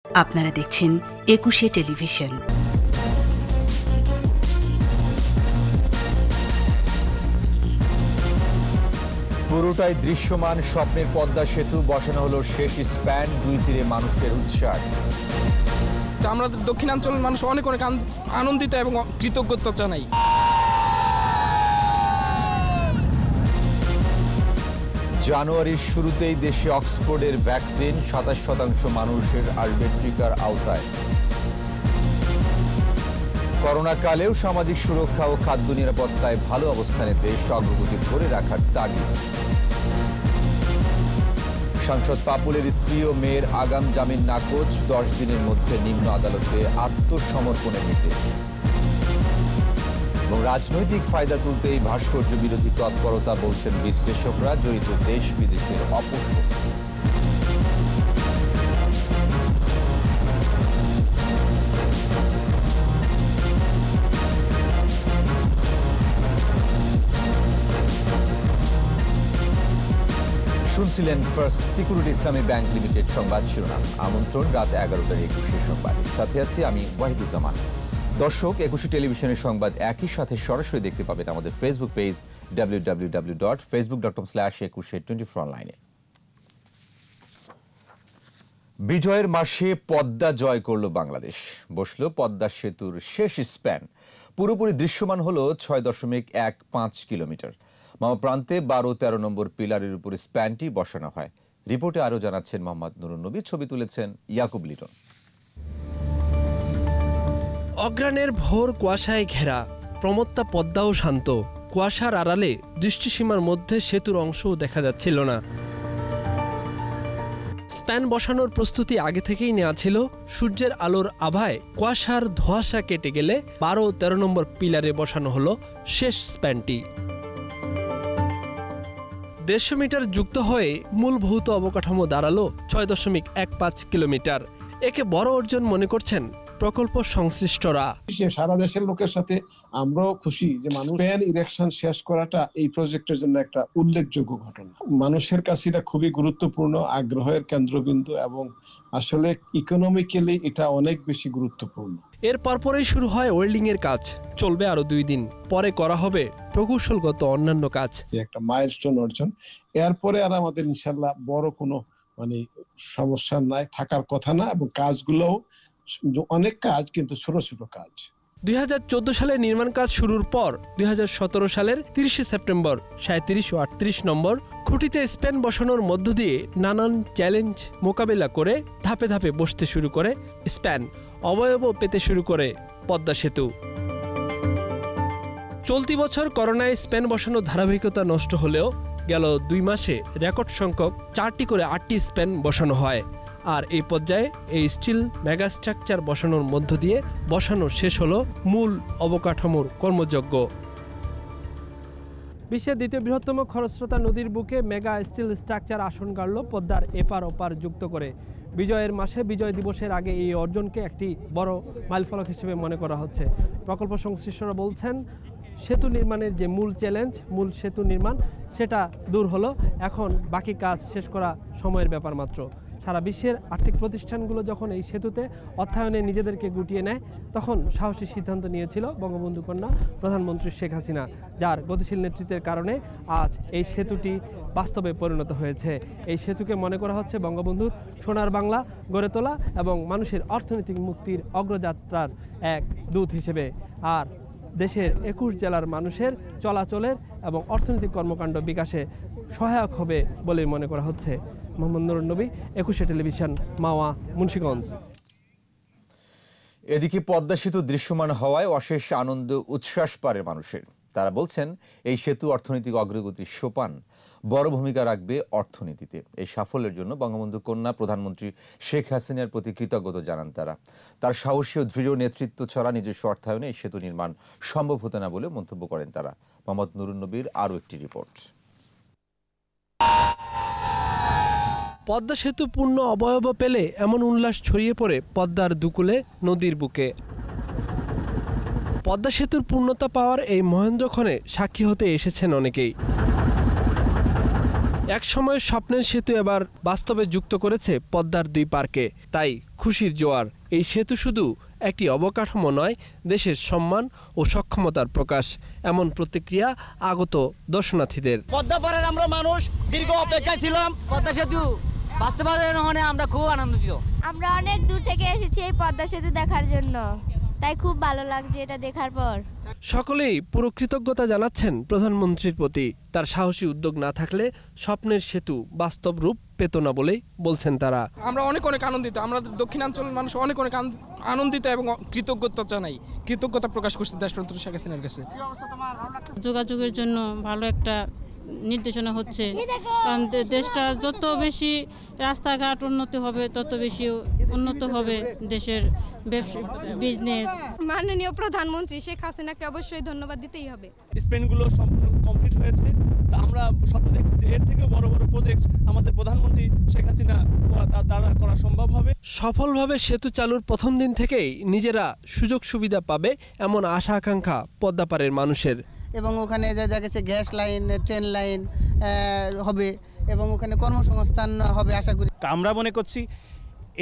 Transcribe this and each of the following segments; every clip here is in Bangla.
আপনারা দেখছেন একুশে টেলিভিশন। পুরোটাই দৃশ্যমান স্বপ্নের পদ্মা সেতু বসানো হলো শেষ স্প্যান, দুই তীরে মানুষের উচ্ছ্বাস। আমরা দক্ষিণাঞ্চলের মানুষ অনেক আনন্দিত এবং কৃতজ্ঞতা জানাই। জানুয়ারির শুরুতেই দেশে অক্সফোর্ডের ভ্যাকসিন ২৭% মানুষের আসবে টিকার আওতায়। করোনাকালেও সামাজিক সুরক্ষা ও খাদ্য নিরাপত্তায় ভালো অবস্থানে দেশ অগ্রগতি ধরে রাখার তাগিদ। সাংসদ পাপুলের স্ত্রী ও মেয়ের আগাম জামিন নাকচ, 10 দিনের মধ্যে নিম্ন আদালতে আত্মসমর্পণের নির্দেশ। এবং রাজনৈতিক ফায়দা তুলতেই ভাস্কর্য বিরোধী তৎপরতা বলছেন বিশ্লেষকরা, জড়িত দেশ বিদেশের অপশক্তি। শুনছিলেন ফার্স্ট সিকিউরিটি ইসলামী ব্যাংক লিমিটেড সংবাদ শিরোনাম। আমন্ত্রণ রাত 11টার 21 সংবাদের সাথে আছি আমি ওয়াহিদুজ্জামান। দর্শক, একুশে টেলিভিশনের সংবাদ একই সাথে সরাসরি দেখতে পাবেন আমাদের ফেসবুক পেজ www.facebook.com/2124 অনলাইনে। বিজয়ের মাসে পদ্মা জয় করল বাংলাদেশ, বসল পদ্মা সেতুর শেষ স্প্যান। পুরোপুরি দৃশ্যমান হলো 6.15 কিলোমিটার। মামা প্রান্তে 12-13 নম্বর পিলারের উপর স্প্যানটি বসানো হয়। রিপোর্টে আরও জানাচ্ছেন মোহাম্মদ নুরুন নবী, ছবি তুলেছেন ইয়াকুব লিটন। অগ্রাণের ভোর কুয়াশায় ঘেরা, প্রমত্তা পদ্মাও শান্ত। কুয়াশার আড়ালে দৃষ্টিসীমার মধ্যে সেতুর অংশও দেখা যাচ্ছিল না। স্প্যান বসানোর প্রস্তুতি আগে থেকেই নেওয়া ছিল। সূর্যের আলোর আভায় কুয়াশার ধোঁয়াশা কেটে গেলে 12-13 নম্বর পিলারে বসানো হলো শেষ স্প্যানটি। 150 মিটার যুক্ত হয়ে মূল ভৌত অবকাঠামো দাঁড়ালো 6.15 কিলোমিটার। একে বড় অর্জন মনে করছেন প্রকল্প সংশ্লিষ্টরা। সারা দেশের লোকের সাথে আমরাও খুশি যে মানুষ স্প্যান ইরেকশন শেষ করাটা এই প্রজেক্টের জন্য একটা উল্লেখযোগ্য ঘটনা। মানুষের কাছে এটা খুবই গুরুত্বপূর্ণ, আগ্রহের কেন্দ্রবিন্দু এবং আসলে ইকোনমিক্যালি এটা অনেক বেশি গুরুত্বপূর্ণ। এর পরপরই শুরু হয় ওয়েল্ডিং এর কাজ, চলবে আরো 2 দিন। পরে করা হবে প্রকৌশলগত অন্যান্য কাজ। একটা মাইলস্টোন অর্জন। এরপরে আর আমাদের ইনশাল্লাহ বড় কোনো সমস্যা নাই, থাকার কথা না। এবং কাজগুলোও অনেক কাজ, কিন্তু ছোট ছোট কাজ। 2014 সালে নির্মাণ কাজ শুরুর পর 2017 সালের 30 সেপ্টেম্বর 37 ও 38 নম্বর খুঁটিতে স্প্যান বসানোর মধ্য দিয়ে নানান চ্যালেঞ্জ মোকাবেলা করে ধাপে ধাপে বসতে শুরু করে স্প্যান, অবয়ব পেতে শুরু করে পদ্মা সেতু। চলতি বছর করোনায় স্প্যান বসানোর ধারাবাহিকতা নষ্ট হলেও গেল 2 মাসে রেকর্ড সংখ্যক 4টি করে 8টি স্প্যান বসানো হয়। আর এই পর্যায়ে এই স্টিল মেগা স্ট্রাকচার বসানোর মধ্য দিয়ে বসানো শেষ হলো মূল অবকাঠামোর কর্মযজ্ঞ। বিশ্বের দ্বিতীয় বৃহত্তম খরস্রোতা নদীর বুকে মেগা স্টিল স্ট্রাকচার আসন গাড়ল পদ্মার এপার ওপার যুক্ত করে। বিজয়ের মাসে বিজয় দিবসের আগে এই অর্জনকে একটি বড় মাইলফলক হিসেবে মনে করা হচ্ছে। প্রকল্প সংশ্লিষ্টরা বলছেন, সেতু নির্মাণের যে মূল চ্যালেঞ্জ, মূল সেতু নির্মাণ, সেটা দূর হলো। এখন বাকি কাজ শেষ করা সময়ের ব্যাপার মাত্র। সারা বিশ্বের আর্থিক প্রতিষ্ঠানগুলো যখন এই সেতুতে অর্থায়নে নিজেদেরকে গুটিয়ে নেয়, তখন সাহসী সিদ্ধান্ত নিয়েছিল বঙ্গবন্ধু কন্যা প্রধানমন্ত্রী শেখ হাসিনা, যার গতিশীল নেতৃত্বের কারণে আজ এই সেতুটি বাস্তবে পরিণত হয়েছে। এই সেতুকে মনে করা হচ্ছে বঙ্গবন্ধুর সোনার বাংলা গড়ে তোলা এবং মানুষের অর্থনৈতিক মুক্তির অগ্রযাত্রার এক দূত হিসেবে। আর দেশের 21 জেলার মানুষের চলাচলের এবং অর্থনৈতিক কর্মকাণ্ড বিকাশে সহায়ক হবে বলে মনে করা হচ্ছে। মোহাম্মদ নুরুন নবী, একুশে টেলিভিশন, মাওয়া, মুন্সিগঞ্জ। এদিকে পদ্মা সেতু দৃশ্যমান হওয়ায় অশেষ আনন্দ উচ্ছ্বাস পারে মানুষের। তারা বলছেন, এই সেতু অর্থনৈতিক অগ্রগতির সোপান, বড় ভূমিকা রাখবে অর্থনীতিতে। এই সাফল্যের জন্য বঙ্গবন্ধু কন্যা প্রধানমন্ত্রী শেখ হাসিনার প্রতি কৃতজ্ঞতা জানান তারা। তার সাহসী ও দৃঢ় নেতৃত্ব ছাড়া নিজস্ব অর্থায়নে এই সেতু নির্মাণ সম্ভব হতো না বলে মন্তব্য করেন তারা। মোহাম্মদ নুরুন নবীর আরও একটি রিপোর্ট। পদ্মা সেতু পূর্ণ অবয়ব পেলে এমন উল্লাস ছড়িয়ে পড়ে পদ্মার দুকুলে, নদীর বুকে। পদ্মা সেতুর পূর্ণতা পাওয়ার এই মহেন্দ্রক্ষণে সাক্ষী হতে এসেছেন অনেকেই। এক সময় স্বপ্নের সেতু এবার বাস্তবে যুক্ত করেছে পদ্মার দুই পার্কে, তাই খুশির জোয়ার। এই সেতু শুধু একটি অবকাঠামো নয়, দেশের সম্মান ও সক্ষমতার প্রকাশ, এমন প্রতিক্রিয়া আগত দর্শনার্থীদের। পদ্মা পাড়ের আমরা মানুষ দীর্ঘ অপেক্ষায় ছিলাম, পদ্মা সেতু বাস্তবায়ন হলে আমরা খুব আনন্দিত। আমরা অনেক দূর থেকে এসেছি এই পদ্মা সেতু দেখার জন্য, তাই খুব ভালো লাগছে এটা দেখার পর। সকলেই পুরো কৃতজ্ঞতা জানাচ্ছেন প্রধানমন্ত্রীর প্রতি। তার সাহসী উদ্যোগ না থাকলে স্বপ্নের সেতু বাস্তব রূপ পেত না বলেই বলছেন তারা। আমরা অনেক আনন্দিত, আমরা দক্ষিণাঞ্চলের মানুষ অনেক আনন্দিত এবং কৃতজ্ঞতা জানাই, কৃতজ্ঞতা প্রকাশ করছি দেশনেত্রী শেখ হাসিনার কাছে। যোগাযোগের জন্য ভালো একটা নির্দেশনা হচ্ছে, কারণ দেশটা যত বেশি রাস্তাঘাট উন্নত হবে তত বেশি উন্নত হবে দেশের ব্যবসা, বিজনেস। মাননীয় প্রধানমন্ত্রী শেখ হাসিনাকে অবশ্যই ধন্যবাদ দিতেই হবে। স্পেনগুলো সম্পূর্ণ কমপ্লিট হয়েছে, তা আমরা স্বপ্ন দেখছি যে এর থেকে বড় বড় প্রজেক্ট আমাদের প্রধানমন্ত্রী শেখ হাসিনা দ্বারা করা সম্ভব হবে। সফলভাবে সেতু চালুর প্রথম দিন থেকেই নিজেরা সুযোগ সুবিধা পাবে এমন আশা আকাঙ্ক্ষা পদ্মাপাড়ের মানুষের। এবং ওখানে দেখা গেছে গ্যাস লাইন, ট্রেন লাইন হবে এবং ওখানে কর্মসংস্থান হবে আশা করি। আমরা মনে করছি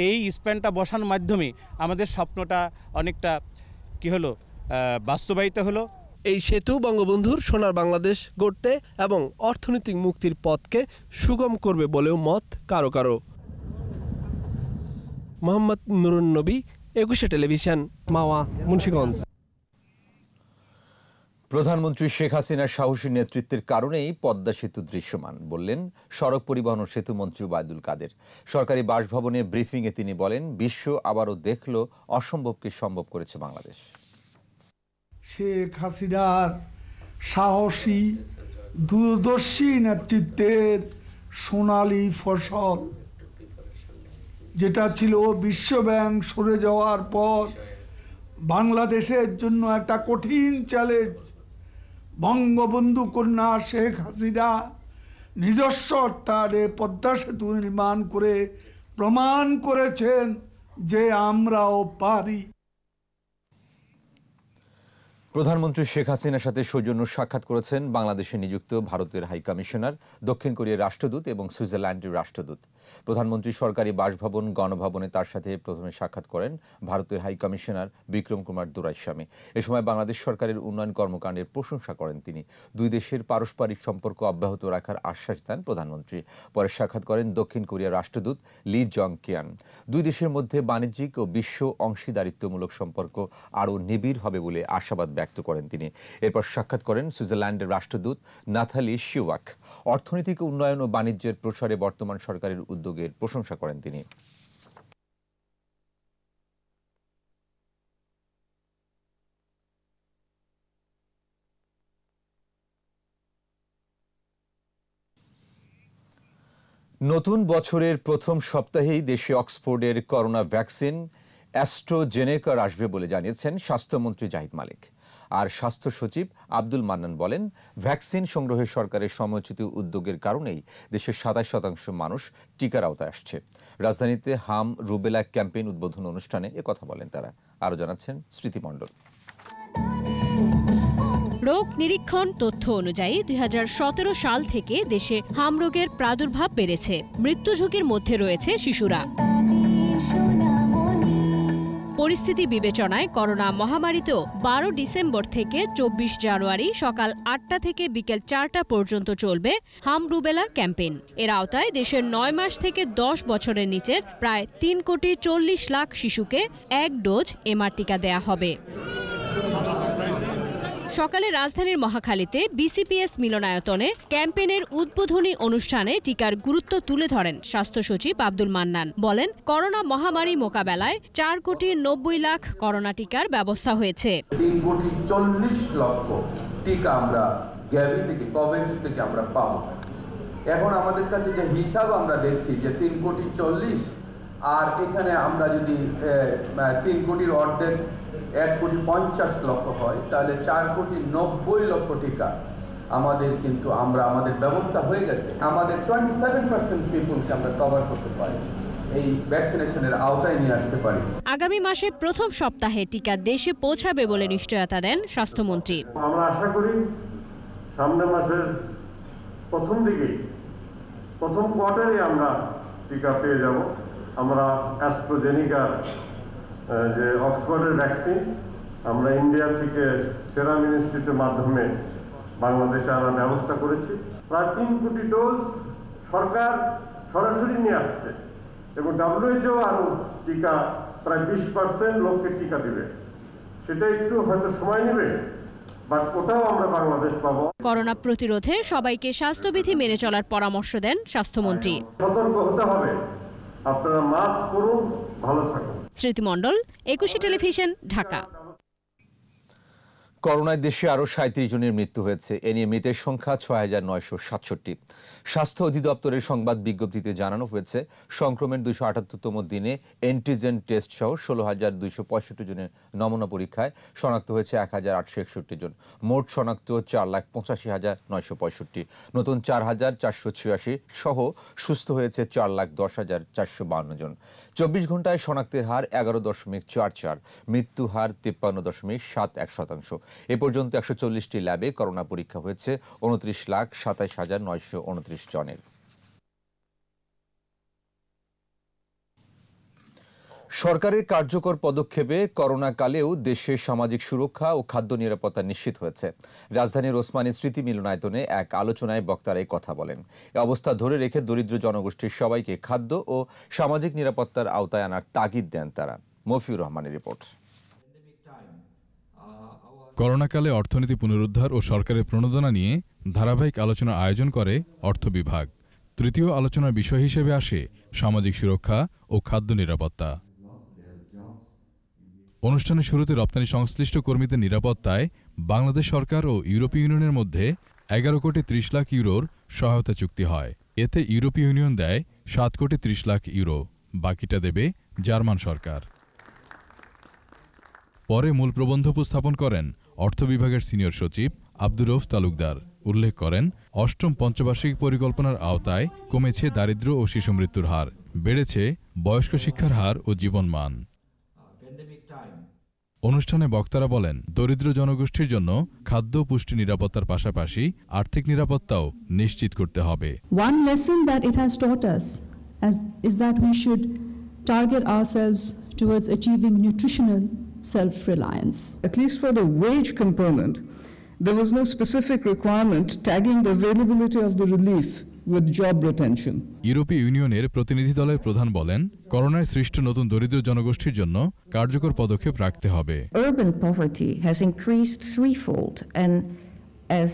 এই স্প্যানটা বসানোর মাধ্যমে আমাদের স্বপ্নটা অনেকটা বাস্তবায়িত হলো। এই সেতু বঙ্গবন্ধুর সোনার বাংলাদেশ গড়তে এবং অর্থনৈতিক মুক্তির পথকে সুগম করবে বলেও মত কারো কারো। মোহাম্মদ নুরুন নবী, একুশে টেলিভিশন, মাওয়া, মুন্সিগঞ্জ। প্রধানমন্ত্রী শেখ হাসিনার সাহসী নেতৃত্বের কারণেই পদ্মা সেতু দৃশ্যমান, বললেন সড়ক পরিবহন ও সেতু মন্ত্রী ওবায়দুল কাদের। সরকারি বাসভবনে ব্রিফিংয়ে তিনি বলেন, বিশ্ব আবারও দেখল অসম্ভবকে সম্ভব করেছে বাংলাদেশ। শেখ হাসিনার সাহসী দূরদর্শী নেতৃত্বের সোনালী ফসল, যেটা ছিল বিশ্বব্যাংক সরে যাওয়ার পর বাংলাদেশের জন্য একটা কঠিন চ্যালেঞ্জ, বঙ্গবন্ধু কন্যা শেখ হাসিনা নিজস্ব অর্থাৎ পদ্মা সেতু নির্মাণ করে প্রমাণ করেছেন যে আমরাও পারি। প্রধানমন্ত্রী শেখ হাসিনার সাথে সৌজন্য সাক্ষাৎ করেছেন বাংলাদেশে নিযুক্ত ভারতের হাই কমিশনার, দক্ষিণ কোরিয়ার রাষ্ট্রদূত এবং সুইজারল্যান্ডের রাষ্ট্রদূত। প্রধানমন্ত্রী সরকারি বাসভবন গণভবনে তার সাথে প্রথমে সাক্ষাৎ করেন ভারতের হাই কমিশনার বিক্রম কুমার দোরাইস্বামী। এ সময় বাংলাদেশ সরকারের উন্নয়ন কর্মকাণ্ডের প্রশংসা করেন তিনি। দুই দেশের পারস্পরিক সম্পর্ক অব্যাহত রাখার আশ্বাস দেন প্রধানমন্ত্রী। পরে সাক্ষাৎ করেন দক্ষিণ কোরিয়ার রাষ্ট্রদূত লি জং কিয়ান। দুই দেশের মধ্যে বাণিজ্যিক ও বিশ্ব অংশীদারিত্বমূলক সম্পর্ক আরও নিবিড় হবে বলে আশাবাদ ব্যক্ত করেন তিনি। এরপর সাক্ষাৎ করেন সুইজারল্যান্ডের রাষ্ট্রদূত নাথালি শিওয়াক। অর্থনৈতিক উন্নয়ন ও বাণিজ্যের প্রসারে বর্তমান সরকারের উদ্যোগের প্রশংসা করেন তিনি। নতুন বছরের প্রথম সপ্তাহেই দেশে অক্সফোর্ডের করোনা ভ্যাকসিন অ্যাস্ট্রাজেনেকা আসবে বলে জানিয়েছেন স্বাস্থ্যমন্ত্রী জাহিদ মালিক। আর স্বাস্থ্য সচিব আব্দুল মান্নান বলেন, ভ্যাকসিন সংগ্রহে সরকারের সময়োচিত উদ্যোগের কারণেই দেশের 27% মানুষ টিকার আওতায় আসছে। রাজধানীতে হাম রুবেলা ক্যাম্পেইন উদ্বোধন অনুষ্ঠানে একথা বলেন তারা। আরও জানাচ্ছেন স্মৃতি মণ্ডল। রোগ নিরীক্ষণ তথ্য অনুযায়ী 2017 সাল থেকে দেশে হাম রোগের প্রাদুর্ভাব বেড়েছে। মৃত্যু ঝুঁকির মধ্যে রয়েছে শিশুরা। পরিস্থিতি বিবেচনায় করোনা মহামারীতেও 12 ডিসেম্বর থেকে 24 জানুয়ারি সকাল 8টা থেকে বিকেল 4টা পর্যন্ত চলবে হাম রুবেলা ক্যাম্পেইন। এর আওতায় দেশের 9 মাস থেকে 10 বছরের নিচের প্রায় 3,40,00,000 শিশুকে 1 ডোজ এমআর টিকা দেয়া হবে। সকালে রাজধানীর মহাখালীতে বিসিপিএস মিলনায়তনে ক্যাম্পেইনের উদ্বোধনী অনুষ্ঠানে টিকার গুরুত্ব তুলে ধরেন স্বাস্থ্য সচিব আব্দুল মান্নান। বলেন, করোনা মহামারী মোকাবেলায় 4,90,00,000 করোনা টিকার ব্যবস্থা হয়েছে। 3,40,00,000 টিকা আমরা গ্যাভি থেকে, কোভ্যাক্স থেকে আমরা পাব। এখন আমাদের কাছে যে হিসাব আমরা দেখছি যে 3,40,00,000, আর এখানে আমরা যদি 3 কোটির অর্ধেক 1,50,00,000 হয়, তাহলে 4,90,00,000 টিকা আমাদের কিন্তু আমাদের ব্যবস্থা হয়ে গেছে। আমাদের 27% পিপলকে আমরা কভার করতে পারি, এই ভ্যাকসিনেশনের আওতায় নিয়ে আসতে পারি। আগামী মাসের প্রথম সপ্তাহে টিকা দেশে পৌঁছাবে বলে নিশ্চয়তা দেন স্বাস্থ্যমন্ত্রী। আমরা আশা করি সামনের মাসের প্রথম দিকে প্রথম কোয়ার্টারে আমরা টিকা পেয়ে যাব। আমরা অ্যাস্ট্রাজেনিকার যে অক্সফোর্ডের ভ্যাকসিন আমরা ইন্ডিয়া থেকে সেরাম ইনস্টিটিউটের মাধ্যমে বাংলাদেশে আনার ব্যবস্থা করেছি। প্রায় 3 কোটি ডোজ সরকার সরাসরি নিয়ে আসছে এবং WHO আরও টিকা প্রায় 20% লোককে টিকা দিবে। সেটা একটু হয়তো সময় নেবে, বাট ওটাও আমরা বাংলাদেশ পাবো। করোনা প্রতিরোধে সবাইকে স্বাস্থ্যবিধি মেনে চলার পরামর্শ দেন স্বাস্থ্যমন্ত্রী। সতর্ক হতে হবে, আপনারা মাস্ক পরুন, ভালো থাকুন। স্মৃতি মণ্ডল, একুশে টেলিভিশন, ঢাকা। করোনায় দেশে আরও 37 জনের মৃত্যু হয়েছে। এ নিয়ে মৃতের সংখ্যা ৬,৯৬৭। স্বাস্থ্য অধিদপ্তরের সংবাদ বিজ্ঞপ্তিতে জানানো হয়েছে, সংক্রমণের 278তম দিনে অ্যান্টিজেন টেস্ট সহ ১৬,২৬৫ জনের নমুনা পরীক্ষায় শনাক্ত হয়েছে ১,৮৬১ জন। মোট শনাক্ত ৪,৮৫,৯৬৫। নতুন ৪,৪৮৬ সহ সুস্থ হয়েছে ৪,১০,৪৫২ জন। ২৪ ঘন্টায় শনাক্তের হার ১১.৪৪, মৃত্যু হার ৫৩.৭১%। এ পর্যন্ত ১৪০টি ল্যাবে করোনা পরীক্ষা হয়েছে ২৯,২৭,৯২৯ জনের। সরকারের কার্যকর পদক্ষেপে করোনাকালেও দেশে সামাজিক সুরক্ষা ও খাদ্য নিরাপত্তা নিশ্চিত হয়েছে। রাজধানীর ওসমানী স্মৃতি মিলনায়তনে এক আলোচনায় বক্তারা এই কথা বলেন। এ অবস্থা ধরে রেখে দরিদ্র জনগোষ্ঠীর সবাইকে খাদ্য ও সামাজিক নিরাপত্তার আওতায় আনার তাগিদ দেন তারা। মফিউর রহমানের রিপোর্ট। করোনাকালে অর্থনীতি পুনরুদ্ধার ও সরকারের প্রণোদনা নিয়ে ধারাবাহিক আলোচনা আয়োজন করে অর্থ বিভাগ। তৃতীয় আলোচনার বিষয় হিসেবে আসে সামাজিক সুরক্ষা ও খাদ্য নিরাপত্তা। অনুষ্ঠানের শুরুতে রপ্তানি সংশ্লিষ্ট কর্মীদের নিরাপত্তায় বাংলাদেশ সরকার ও ইউরোপীয় ইউনিয়নের মধ্যে 11,30,00,000 ইউরোর সহায়তা চুক্তি হয়। এতে ইউরোপীয় ইউনিয়ন দেয় 7,30,00,000 ইউরো, বাকিটা দেবে জার্মান সরকার। পরে মূল প্রবন্ধ উপস্থাপন করেন অর্থ বিভাগের সিনিয়র সচিব আব্দুর রউফ তালুকদার। উল্লেখ করেন, অষ্টম পঞ্চবার্ষিক পরিকল্পনার আওতায় কমেছে দারিদ্র্য ও শিশু মৃত্যুর হার, বেড়েছে বয়স্ক শিক্ষার হার ও জীবনমান। অনুষ্ঠানে বক্তারা বলেন, দরিদ্র জনগোষ্ঠীর জন্য খাদ্য পুষ্টি নিরাপত্তার পাশাপাশি আর্থিক নিরাপত্তাও নিশ্চিত করতে হবে। One lesson that it has taught us is that we should target ourselves towards achieving nutritional self-reliance. At least for the wage component, there was no specific requirement tagging the availability of the relief with job retention. ইউরোপীয় ইউনিয়নের প্রতিনিধি দলের প্রধান বলেন, করোনায় সৃষ্ট নতুন দরিদ্র জনগোষ্ঠীর জন্য কার্যকর পদক্ষেপ রাখতে হবে। Urban poverty has increased threefold, and as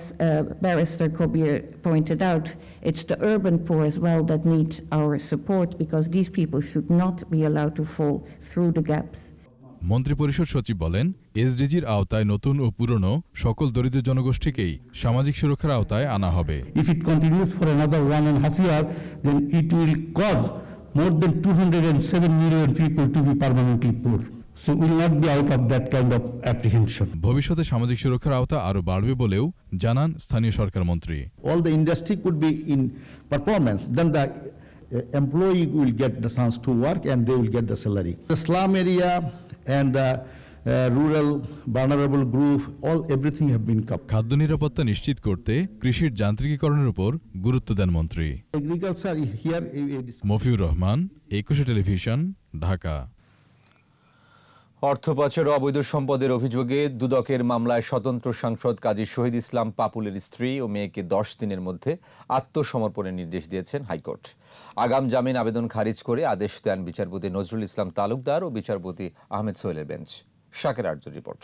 Barrister Kobir pointed out, it's the urban poor as well that need our support, because these people should not be allowed to fall through the gaps. মন্ত্রিপরিষদ সচিব বলেন, এসডিজির আওতায় নতুন ও পুরনো সকল দরিদ্র জনগোষ্ঠীকেই সামাজিক সুরক্ষার আওতায় আনা হবে। If it continues for another 1.5 years, then it will cause more than 207 million people to be permanently poor. So we will not be out of that kind of apprehension. ভবিষ্যতে সামাজিক সুরক্ষার আওতা আরো বাড়বে বলেও জানান স্থানীয় সরকার মন্ত্রী। All the industry could be in performance, then the employee will get the chance to work and they will get the salary. The slum area and the rural vulnerable group, everything have been covered. খাদ্য নিরাপত্তা নিশ্চিত করতে কৃষির যান্ত্রিকীকরণের উপর গুরুত্ব দেন মন্ত্রী। Agriculture here. মফিউর রহমান, একুশে টেলিভিশন, ঢাকা। অর্থ পাচার ও অবৈধ সম্পদের অভিযোগে দুদকের মামলায় স্বতন্ত্র সাংসদ কাজী শহীদ ইসলাম পাপুলের স্ত্রী ও মেয়েকে 10 দিনের মধ্যে আত্মসমর্পণের নির্দেশ দিয়েছেন হাইকোর্ট। আগাম জামিন আবেদন খারিজ করে আদেশ দেন বিচারপতি নজরুল ইসলাম তালুকদার ও বিচারপতি আহমেদ সোহেলের বেঞ্চ। শাকের আর্য রিপোর্ট।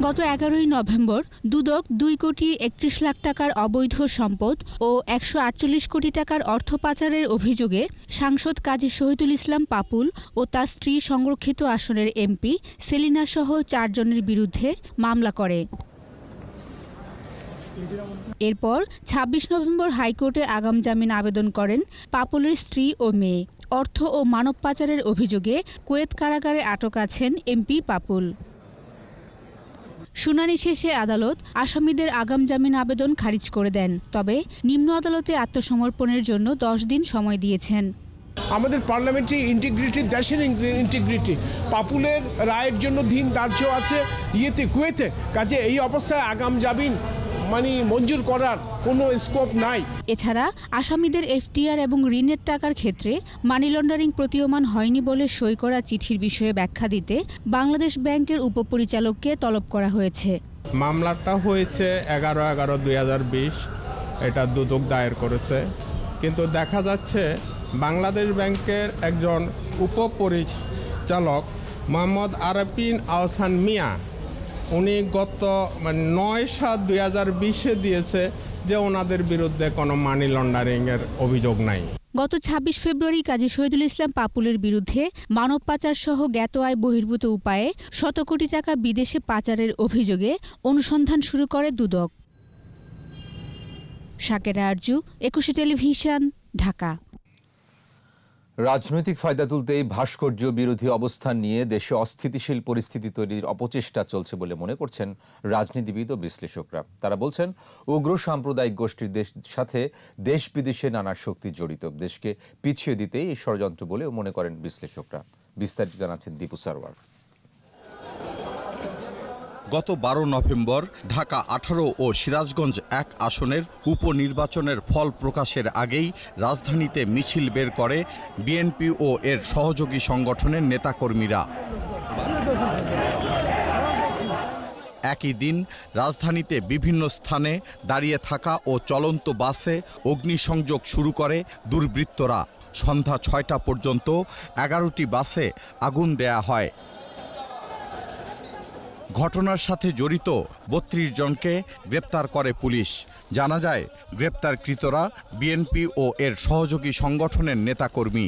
গত 11ই নভেম্বর দুদক 2,31,00,000 টাকার অবৈধ সম্পদ ও 148 কোটি টাকার অর্থ পাচারের অভিযোগে সাংসদ কাজী শহীদুল ইসলাম পাপুল ও তার স্ত্রী সংরক্ষিত আসনের এমপি সেলিনা সহ 4 জনের বিরুদ্ধে মামলা করে। এরপর 26 নভেম্বর হাইকোর্টে আগাম জামিন আবেদন করেন পাপুলের স্ত্রী ও মেয়ে। অর্থ ও মানব পাচারের অভিযোগে কুয়েত কারাগারে আটক আছেন এমপি পাপুল। শুনানি শেষে আদালত আসামিদের আগাম জামিন আবেদন খারিজ করে দেন, তবে নিম্ন আদালতে আত্মসমর্পণের জন্য 10 দিন সময় দিয়েছেন। আমাদের পার্লামেন্টারি ইন্টিগ্রিটি, দেশের ইন্টিগ্রিটি, পাপুলের রায়ের জন্য দিন ধার্য আছে কুয়েতে। কাজে এই অবস্থায় আগাম জামিন মঞ্জুর করার কোনো স্কোপ নাই। এছাড়া আসামিদের এফটিআর এবং ঋণের টাকার ক্ষেত্রে মানি লন্ডারিং প্রতীয়মান হয়নি বলে সই করা চিঠির বিষয়ে ব্যাখ্যা দিতে বাংলাদেশ ব্যাংকের উপপরিচালককে তলব করা হয়েছে। মামলাটা হয়েছে 11/11/2020, এটা দুদক দায়ের করেছে, কিন্তু দেখা যাচ্ছে বাংলাদেশ ব্যাংকের একজন উপপরিচালক মোহাম্মদ আরাফিন আহসান মিয়া, উনি গত 9/7/2020 দিয়েছে যে ওনাদের বিরুদ্ধে কোনো মানি লন্ডারিংয়ের অভিযোগ নাই। গত 26 ফেব্রুয়ারি কাজী শহীদুল ইসলাম পাপুলের বিরুদ্ধে মানব পাচার সহ জ্ঞাত আয় বহির্ভূত উপায়ে শত কোটি টাকা বিদেশে পাচারের অভিযোগে অনুসন্ধান শুরু করে দুদক। শাকেরা আরজু, 21 টেলিভিশন, ঢাকা। রাজনৈতিক ফায়দা তুলতেই ভাস্কর্য বিরোধী অবস্থান নিয়ে দেশে অস্থিতিশীল পরিস্থিতি তৈরির অপচেষ্টা চলছে বলে মনে করছেন রাজনীতিবিদ ও বিশ্লেষকরা। তারা বলছেন, উগ্র সাম্প্রদায়িক গোষ্ঠীর সাথে দেশ বিদেশে নানা শক্তি জড়িত, দেশকে পিছিয়ে দিতেই এই ষড়যন্ত্র বলে মনে করেন বিশ্লেষকরা। বিস্তারিত জানাচ্ছেন দীপু সারওয়ার। গত 12 নভেম্বর ঢাকা 18 ও সিরাজগঞ্জ 1 আসনের উপনির্বাচনের ফল প্রকাশের আগেই রাজধানীতে মিছিল বের করে বিএনপি ও এর সহযোগী সংগঠনের নেতাকর্মীরা। একই দিন রাজধানীতে বিভিন্ন স্থানে দাঁড়িয়ে থাকা ও চলন্ত বাসে অগ্নিসংযোগ শুরু করে দুর্বৃত্তরা। সন্ধ্যা 6টা পর্যন্ত 11টি বাসে আগুন দেয়া হয়। ঘটনার সাথে জড়িত 32 জনকে গ্রেপ্তার করে পুলিশ। জানা যায়, গ্রেপ্তারকৃতরা বিএনপি ও এর সহযোগী সংগঠনের নেতাকর্মী।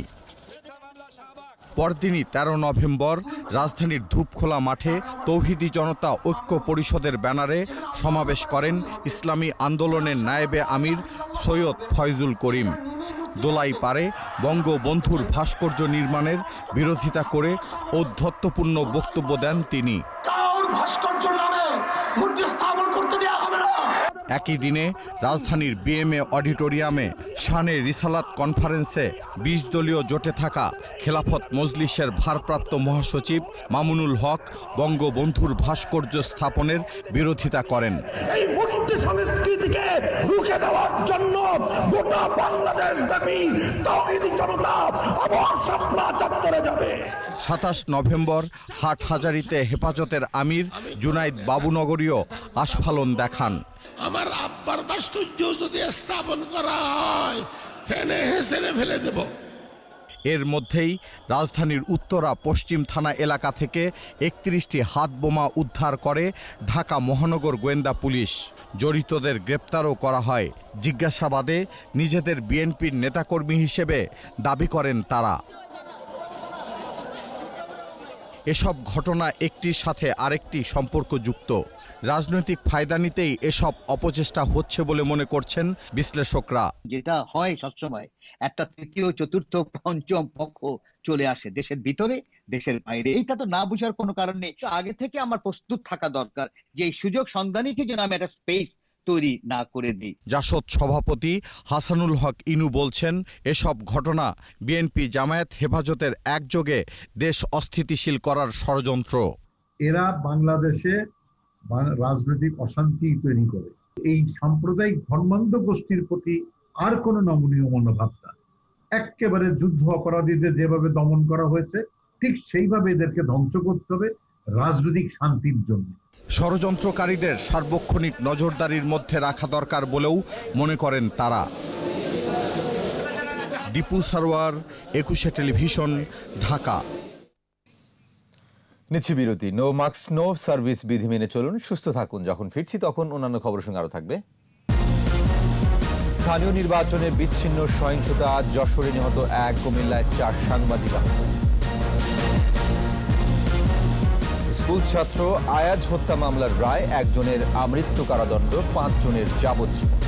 পরদিনই 13 নভেম্বর রাজধানীর ধূপখোলা মাঠে তৌহিদি জনতা ঐক্য পরিষদের ব্যানারে সমাবেশ করেন ইসলামী আন্দোলনের নায়েবে আমির সৈয়দ ফয়জুল করিম। দোলাই পারে বঙ্গবন্ধুর ভাস্কর্য নির্মাণের বিরোধিতা করে ঔদ্ধত্যপূর্ণ বক্তব্য দেন তিনি। একই দিনে রাজধানীর বিএমএ অডিটোরিয়ামে শানে রিসালাত কনফারেন্সে 20 দলীয় জোটে থাকা খেলাফত মজলিসের ভারপ্রাপ্ত মহাসচিব মামুনুল হক বঙ্গবন্ধুর ভাস্কর্য স্থাপনের বিরোধিতা করেন। এই মূর্তি সংস্কৃতিকে রুখে দেওয়ার জন্য গোটা বাংলাদেশব্যাপী তাওহীদি জনতা আবার শাপলা চত্বরে যাবে। 27 নভেম্বর হাটহাজারীতে হেফাজতের আমির জুনাইদ বাবুনগরীও আস্ফালন দেখান। আমার আব্বার ভাস্কর্য যদি স্থাপন করা হয় টেনে হেসেলে ফেলে দেব। এর মধ্যেই রাজধানীর উত্তরা পশ্চিম থানা এলাকা থেকে 31টি হাত বোমা উদ্ধার করে ঢাকা মহানগর গোয়েন্দা পুলিশ। জড়িতদের গ্রেপ্তারও করা হয়। জিজ্ঞাসাবাদে নিজেদের বিএনপির নেতাকর্মী হিসেবে দাবি করেন তারা। এসব ঘটনা একটির সাথে আরেকটি সম্পর্কযুক্ত। রাজনৈতিক ফায়দা নিতেই এসব অপচেষ্টা হচ্ছে বলে মনে করছেন বিশ্লেষকরা। যেটা হয় সবসময়, একটা তৃতীয় চতুর্থ পঞ্চম পক্ষ চলে আসে দেশের ভিতরে দেশের বাইরে। এইটা তো না বুঝার কোনো কারণ নেই। আগে থেকে আমার প্রস্তুত থাকা দরকার যে এই সুযোগ সন্ধানীকে যেন আমি একটা স্পেস তৈরি না করে দিই। জাসদ সভাপতি হাসানুল হক ইনু বলছেন, এসব ঘটনা বিএনপি জামায়াত হেফাজতের একযোগে দেশ অস্থিতিশীল করার ষড়যন্ত্র। এরা বাংলাদেশে রাজনৈতিক অশান্তি তৈরি করে। এই সাম্প্রদায়িক ধর্মান্ধ গোষ্ঠীর প্রতি আর কোনো নমনীয় মনোভাব না। একেবারে যুদ্ধ অপরাধীদের যেভাবে দমন করা হয়েছে ঠিক সেইভাবে এদেরকে ধ্বংস করতে হবে রাজনৈতিক শান্তির জন্য। ষড়যন্ত্রকারীদের সার্বক্ষণিক নজরদারির মধ্যে রাখা দরকার বলেও মনে করেন তারা। দীপু সারওয়ার, 21 টেলিভিশন, ঢাকা। নিচ্ছি বিরতি। নো মাস্ক নো সার্ভিস বিধি মেনে চলুন, সুস্থ থাকুন। যখন ফিরছি তখন অন্যান্য খবরের সঙ্গে আরো থাকবে। স্থানীয় নির্বাচনে বিচ্ছিন্ন সহিংসতা, যশোরে নিহত 1, কুমিল্লায় 4 সাংবাদিক আহত। স্কুল ছাত্র আয়াজ হত্যা মামলার রায়, 1 জনের আমৃত্যু কারাদণ্ড, 5 জনের যাবজ্জীবন।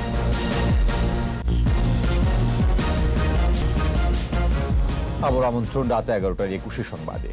আবার আমন্ত্রণ রাত 11টার 21 সংবাদে।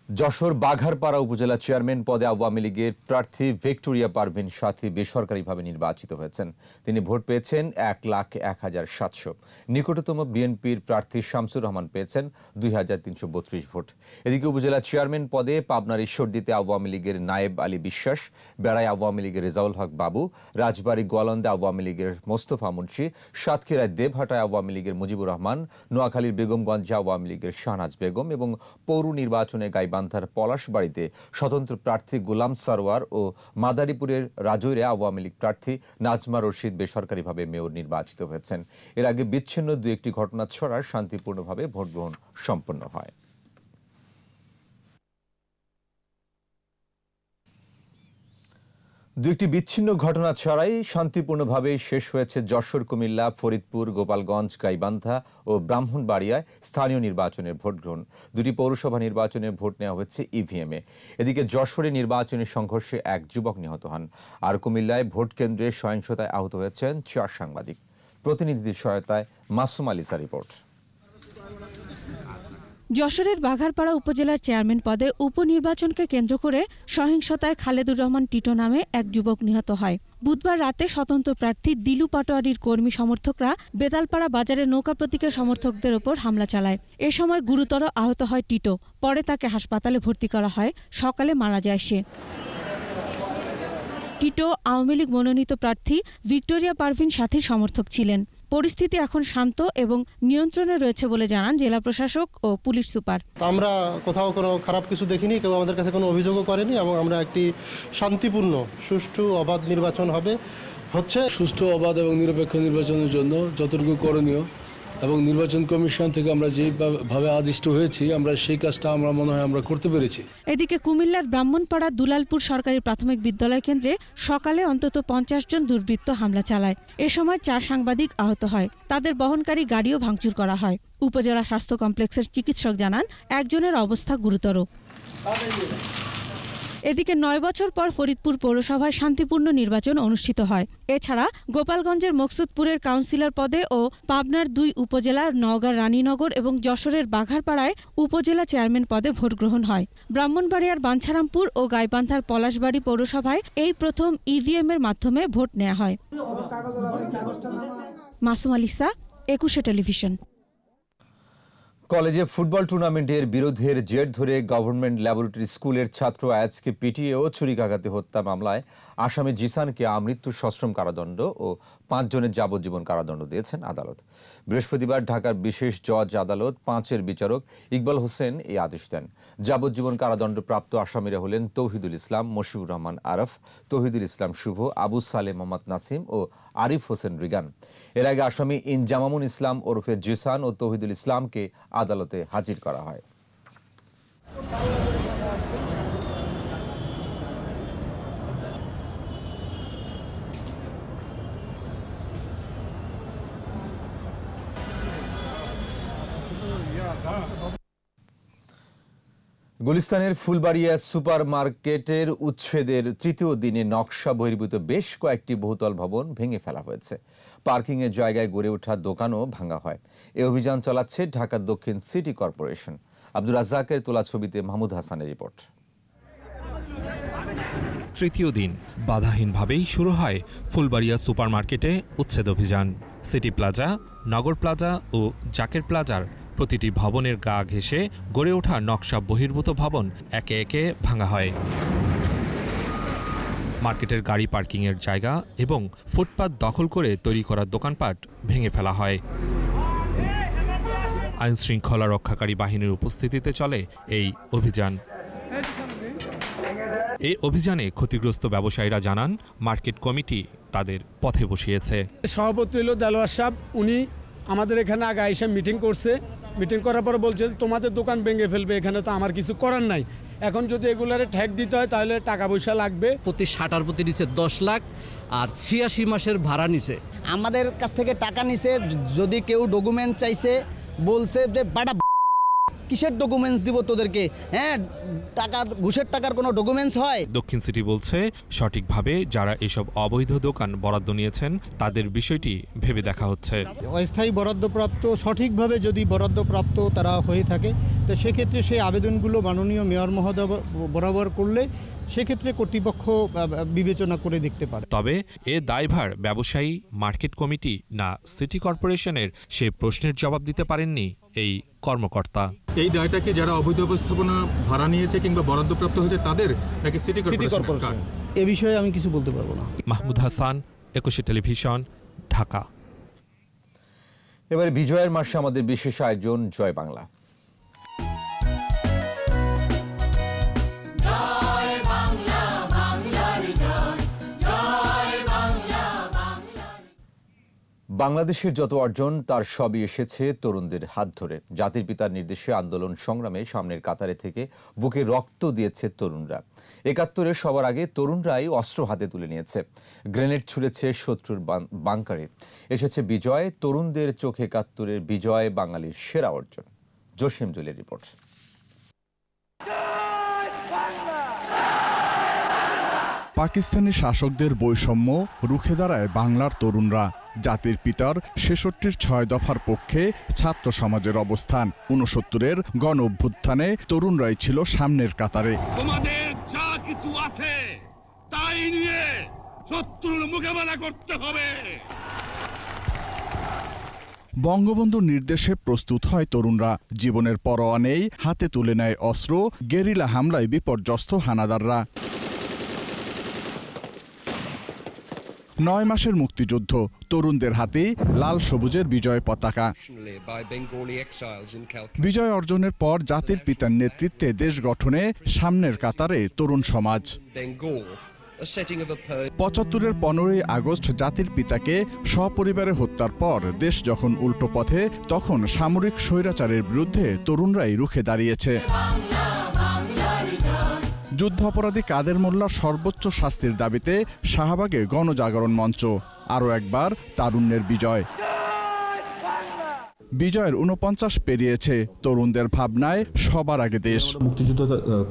যশোর বাঘারপাড়া উপজেলা চেয়ারম্যান পদে আওয়ামী লীগের প্রার্থী ভিক্টোরিয়া পারভিন সাথী বেসরকারিভাবে নির্বাচিত হয়েছেন। তিনি ভোট পেয়েছেন 1,01,700। নিকটতম বিএনপির প্রার্থী শামসুর রহমান পেয়েছেন 2,332 ভোট। এদিকে উপজেলা চেয়ারম্যান পদে পাবনার ঈশ্বরদীতে আওয়ামী লীগের নায়েব আলী বিশ্বাস, বেড়ায় আওয়ামী লীগের রেজাউল হক বাবু, রাজবাড়ী গোয়ালন্দে আওয়ামী লীগের মোস্তফা মুন্সি, সাতক্ষীরায় দেবহাটায় আওয়ামী লীগের মুজিবুর রহমান, নোয়াখালীর বেগমগঞ্জে আওয়ামী লীগের শাহনাজ বেগম এবং পৌর নির্বাচনে গাইবান্ধার পলাশবাড়িতে স্বতন্ত্র প্রার্থী গোলাম সারোয়ার ও মাদারীপুরের রাজৈরে আওয়ামী লীগ প্রার্থী নাজমা রশিদ বেসরকারিভাবে মেয়র নির্বাচিত হয়েছেন। এর আগে বিচ্ছিন্ন দু একটি ঘটনা ছাড়া শান্তিপূর্ণভাবে ভোট গ্রহণ সম্পন্ন হয়। দুইটি বিচ্ছিন্ন ঘটনা ছাড়াই শান্তিপূর্ণভাবে শেষ হয়েছে যশোর, কুমিল্লা, ফরিদপুর, গোপালগঞ্জ, গাইবান্ধা ও ব্রাহ্মণবাড়িয়ায় স্থানীয় নির্বাচনের ভোট গ্রহণ। দুটি পৌরসভা নির্বাচনের ভোট নেওয়া হচ্ছে ইভিএমে। এদিকে যশোরে নির্বাচনী সংঘর্ষে এক যুবক নিহত হন, আর কুমিল্লায় ভোট কেন্দ্রে সহিংসতায় আহত হয়েছেন 4 সাংবাদিক। প্রতিনিধিদের সহায়তায় মাসুম আলিসা রিপোর্ট। যশোরের বাঘারপাড়া উপজেলার চেয়ারম্যান পদে উপনির্বাচনকে কেন্দ্র করে সহিংসতায় খালেদুর রহমান টিটো নামে এক যুবক নিহত হয়। বুধবার রাতে স্বতন্ত্র প্রার্থী দিলু পাটোয়ারির কর্মী সমর্থকরা বেতালপাড়া বাজারে নৌকা প্রতীকের সমর্থকদের ওপর হামলা চালায়। এ সময় গুরুতর আহত হয় টিটো। পরে তাকে হাসপাতালে ভর্তি করা হয়। সকালে মারা যায় সে। টিটো আওয়ামী লীগ মনোনীত প্রার্থী ভিক্টোরিয়া পারভিন সাথীর সমর্থক ছিলেন। পরিস্থিতি এখন শান্ত এবং নিয়ন্ত্রণে রয়েছে বলে জানান জেলা প্রশাসক ও পুলিশ সুপার। আমরা কোথাও কোনো খারাপ কিছু দেখিনি, কেউ আমাদের কাছে কোনো অভিযোগও করেনি এবং আমরা একটি শান্তিপূর্ণ, সুষ্ঠু, অবাধ নির্বাচন হচ্ছে। সুষ্ঠু, অবাধ এবং নিরপেক্ষ নির্বাচনের জন্য যতটুকু করণীয় এবং নির্বাচন কমিশন থেকে আমরা যেভাবে আদিষ্ট হয়েছি, আমরা সেই কাজটা আমরা মনে হয় আমরা করতে পেরেছি। এদিকে কুমিল্লার ব্রাহ্মণপাড়া দুলালপুর সরকারি প্রাথমিক বিদ্যালয় কেন্দ্রে সকালে অন্তত 50 জন দুর্বৃত্ত হামলা চালায়। এ সময় 4 সাংবাদিক আহত হয়। তাদের বহনকারী গাড়িও ভাঙচুর করা হয়। উপজেলা স্বাস্থ্য কমপ্লেক্সের চিকিৎসক জানান একজনের অবস্থা গুরুতর। এদিকে 9 বছর পর ফরিদপুর পৌরসভায় শান্তিপূর্ণ নির্বাচন অনুষ্ঠিত হয়। এছাড়া গোপালগঞ্জের মকসুদপুরের কাউন্সিলর পদে ও পাবনার 2 উপজেলার নওগাঁর রানীনগর এবং যশোরের বাঘারপাড়ায় উপজেলা চেয়ারম্যান পদে ভোট গ্রহণ হয়। ব্রাহ্মণবাড়িয়ার বাঞ্ছারামপুর ও গাইবান্ধার পলাশবাড়ি পৌরসভায় এই প্রথম ইভিএম এর মাধ্যমে ভোট নেওয়া হয়। মাসুম আলিসা, 21 টেলিভিশন। কলেজে ফুটবল টুর্নামেন্টের বিরোধের জের ধরে গভর্নমেন্ট ল্যাবরেটরি স্কুলের ছাত্র আয়াজকে পিটিয়ে ও ছুরিকাঘাতে হত্যা মামলায় আসামি জিসানকে আমৃত্যু সশ্রম কারাদণ্ড ও 5 জনের যাবজ্জীবন কারাদণ্ড দিয়েছেন আদালত। বৃহস্পতিবার ঢাকার বিশেষ জজ আদালত 5-এর বিচারক ইকবাল হোসেন এই আদেশ দেন। যাবজ্জীবন কারাদণ্ডপ্রাপ্ত আসামিরা হলেন তৌহিদুল ইসলাম, মশিউর রহমান আরফ, তৌহিদুল ইসলাম শুভ, আবু সালেহ মোহাম্মদ নাসিম ও আরিফ হোসেন রিগান। এর আগে আসামি ইনজামামুন ইসলাম ওরফে জিসান ও তৌহিদুল ইসলামকে আদালতে হাজির করা হয়। গুলিস্তানের ফুলবাড়িয়া সুপার মার্কেটের উচ্ছেদের 3য় দিনে নকশা বহির্ভূত বেশ কয়েকটি বহুতল ভবন ভেঙে ফেলা হয়েছে। পার্কিংয়ের জায়গায় গড়ে ওঠা দোকানও ভাঙা হয়। এ অভিযান চালাচ্ছে ঢাকা দক্ষিণ সিটি কর্পোরেশন। আব্দুর রাজ্জাকের তোলা ছবিতে মাহমুদ হাসানের রিপোর্ট। 3য় দিন বাধাহীনভাবেই শুরু হয় ফুলবাড়িয়া সুপার মার্কেটে উচ্ছেদ অভিযান। সিটি প্লাজা, নগর প্লাজা ও জাকের প্লাজার প্রতিটি ভবনের গা ঘেঁষে গড়ে ওঠা নকশা বহির্ভূত ভবন একে একে ভাঙা হয়। মার্কেটের গাড়ি পার্কিংয়ের জায়গা এবং ফুটপাত দখল করে তৈরি করা দোকানপাট ভেঙে ফেলা হয়। আইন শৃঙ্খলা রক্ষাকারী বাহিনীর উপস্থিতিতে চলে এই অভিযান। এই অভিযানে ক্ষতিগ্রস্ত ব্যবসায়ীরা জানান মার্কেট কমিটি তাদের পথে বসিয়েছে। সভাপতি হল দেলোয়ার সাহেব, উনি আমাদের এখানে আগে এসে মিটিং করছে। মিটিং করার পর বলছে তোমাদের দোকান ভেঙে ফেলবে, এখানে তো আমার কিছু করার নাই। এখন যদি এগুলারে ঠেক দিতে হয় তাহলে টাকা পয়সা লাগবে। প্রতি শাটার প্রতি নিচে 10 লাখ আর 86 মাসের ভাড়া নিছে। আমাদের কাছ থেকে টাকা নিছে, যদি কেউ ডকুমেন্ট চাইছে বলছে যে বাটা কিসের ডকুমেন্টস দিব তোদেরকে? হ্যাঁ, টাকা ঘুষের টাকার কোনো ডকুমেন্টস হয়? দক্ষিণ সিটি বলছে সঠিকভাবে যারা এসব অবৈধ দোকান বরাদ্দ নিয়েছেন তাদের বিষয়টি ভেবে দেখা হচ্ছে। অস্থায়ী বরাদ্দপ্রাপ্ত সঠিকভাবে যদি বরাদ্দপ্রাপ্ত তারা হয়ে থাকে তো সেক্ষেত্রে সেই আবেদনগুলো মাননীয় মেয়র মহোদয় বরাবর করলে সেক্ষেত্রে কর্তৃপক্ষ বিবেচনা করে দেখতে পারে। তবে এ দায়ভার ব্যবসায়ী, মার্কেট কমিটি না সিটি কর্পোরেশনের, সে প্রশ্নের জবাব দিতে পারেননি এই কর্মকর্তা। এই দায়টাকে যারা অবৈধ উপস্থাপনা ভাড়া নিয়েছে কিংবা বরাদ্দপ্রাপ্ত হয়েছে তাদের নাকি সিটি কর্পোরেশন? এ বিষয়ে আমি কিছু বলতে পারবো না। মাহমুদ হাসান, একুশে টেলিভিশন, ঢাকা। এবারে বিজয়ের মাসে আমাদের বিশেষ আয়োজন জয় বাংলা। বাংলাদেশের যত অর্জন তার সবই এসেছে তরুণদের হাত ধরে। জাতির পিতার নির্দেশে আন্দোলন সংগ্রামে সামনের কাতারে থেকে বুকে রক্ত দিয়েছে তরুণরা। ৭১-এ সবার আগে তরুণরাই অস্ত্র হাতে তুলে নিয়েছে, গ্রেনেড ছুড়েছে শত্রুর বাংকারে। এসেছে বিজয়, তরুণদের চোখে ৭১-এর বিজয় বাঙালির সেরা অর্জন। জসিম জুলের রিপোর্ট। পাকিস্তানি শাসকদের বৈষম্য রুখে দাঁড়ায় বাংলার তরুণরা। জাতির পিতার ৬৬-র ৬ দফার পক্ষে ছাত্র সমাজের অবস্থান। ৬৯-এর গণ অভ্যুত্থানে তরুণরাই ছিল সামনের কাতারে। তোমাদের যা কিছু আছে তাই নিয়ে শত্রুর মোকাবেলা করতে হবে। বঙ্গবন্ধুর নির্দেশে প্রস্তুত হয় তরুণরা। জীবনের পরোয়া নেই, হাতে তুলে নেয় অস্ত্র। গেরিলা হামলায় বিপর্যস্ত হানাদাররা। ৯ মাসের মুক্তিযুদ্ধ, তরুণদের হাতে লাল সবুজের বিজয় পতাকা। বিজয় অর্জনের পর জাতির পিতার নেতৃত্বে দেশ গঠনে সামনের কাতারে তরুণ সমাজ। ৭৫-এর ১৫ই আগস্ট জাতির পিতাকে সপরিবারে হত্যার পর দেশ যখন উল্টো পথে, তখন সামরিক স্বৈরাচারের বিরুদ্ধে তরুণরাই রুখে দাঁড়িয়েছে। যুদ্ধাপরাধী কাদের মোল্লার সর্বোচ্চ শাস্তির দাবিতে শাহবাগে গণজাগরণ মঞ্চ। আরও একবার তারুণ্যের বিজয়। বিজয়ের ৪৯ পেরিয়েছে, তরুণদের ভাবনায় সবার আগে দেশ। মুক্তিযুদ্ধ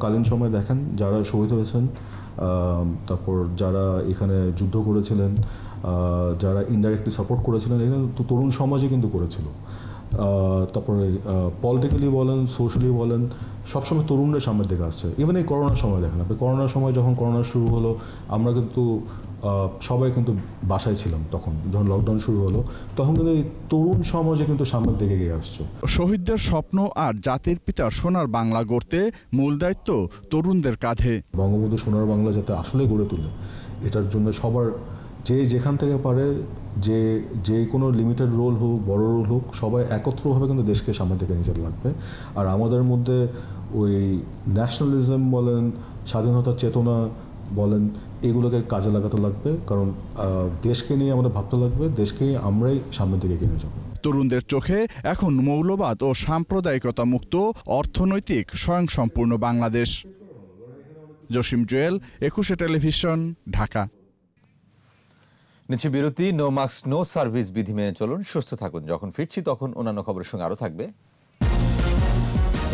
কালীন সময় দেখেন যারা শহীদ হয়েছেন, তারপর যারা এখানে যুদ্ধ করেছিলেন, যারা ইনডাইরেক্টলি সাপোর্ট করেছিলেন, এখানে তো তরুণ সমাজই কিন্তু করেছিল। তারপরে পলিটিক্যালি বলেন, সোশ্যালি বলেন, সবসময় তরুণদের সামনের দিকে আসছে। ইভেন এই করোনার সময় দেখেন আপনি, করোনার সময় যখন করোনা শুরু হলো, আমরা কিন্তু সবাই কিন্তু বাসায় ছিলাম। তখন যখন লকডাউন শুরু হলো, তখন কিন্তু এই তরুণ সমাজে কিন্তু সামনের দিকে এগিয়ে আসছে। শহীদদের স্বপ্ন আর জাতির পিতার সোনার বাংলা গড়তে মূল দায়িত্ব তরুণদের কাঁধে। বঙ্গবন্ধু সোনার বাংলা যাতে আসলে গড়ে তোলে, এটার জন্য সবার যে যেখান থেকে পারে, যে কোনো লিমিটেড রোল হোক, বড় রোল হোক, সবাই একত্রভাবে কিন্তু দেশকে সামনে থেকে নিয়ে যেতে লাগবে। আর আমাদের মধ্যে ওই ন্যাশনালিজম বলেন, স্বাধীনতার চেতনা বলেন, এগুলোকে কাজে লাগাতে লাগবে। কারণ দেশকে নিয়ে আমাদের ভাবতে লাগবে, দেশকে আমরাই সামনের দিকে এগিয়ে যাব। তরুণদের চোখে এখন মৌলবাদ ও সাম্প্রদায়িকতা মুক্ত অর্থনৈতিক স্বয়ংসম্পূর্ণ বাংলাদেশ। জসিম জুয়েল, একুশে টেলিভিশন, ঢাকা। নিচে বিরতি। নো মাস্ক নো সার্ভিস বিধি মেনে চলুন, সুস্থ থাকুন। যখন ফিরছি তখন অন্যান্য খবরের সঙ্গে আরও থাকবে।